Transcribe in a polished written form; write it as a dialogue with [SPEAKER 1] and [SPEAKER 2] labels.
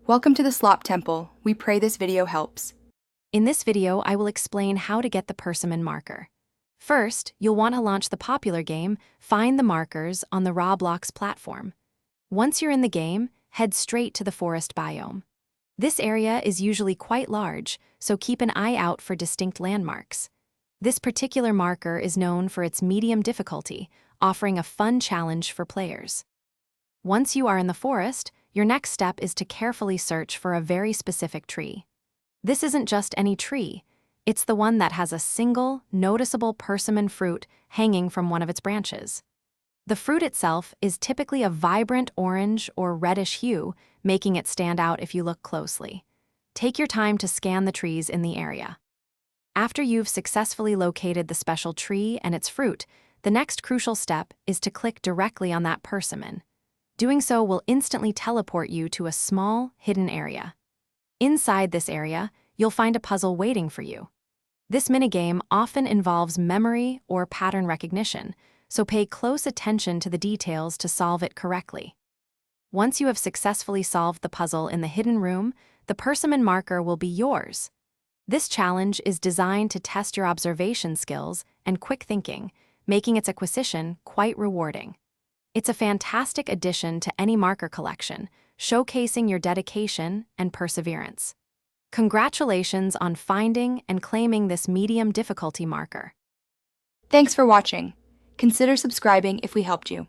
[SPEAKER 1] Welcome to the Slop Temple. We pray this video helps.
[SPEAKER 2] In this video, I will explain how to get the Persimmon marker. First, you'll want to launch the popular game, Find the Markers, on the Roblox platform. Once you're in the game, head straight to the forest biome. This area is usually quite large, so keep an eye out for distinct landmarks. This particular marker is known for its medium difficulty, offering a fun challenge for players. Once you are in the forest, your next step is to carefully search for a very specific tree. This isn't just any tree. It's the one that has a single, noticeable persimmon fruit hanging from one of its branches. The fruit itself is typically a vibrant orange or reddish hue, making it stand out if you look closely. Take your time to scan the trees in the area. After you've successfully located the special tree and its fruit, the next crucial step is to click directly on that persimmon. Doing so will instantly teleport you to a small, hidden area. Inside this area, you'll find a puzzle waiting for you. This minigame often involves memory or pattern recognition, so pay close attention to the details to solve it correctly. Once you have successfully solved the puzzle in the hidden room, the persimmon marker will be yours. This challenge is designed to test your observation skills and quick thinking, making its acquisition quite rewarding. It's a fantastic addition to any marker collection, showcasing your dedication and perseverance. Congratulations on finding and claiming this medium difficulty marker.
[SPEAKER 1] Thanks for watching. Consider subscribing if we helped you.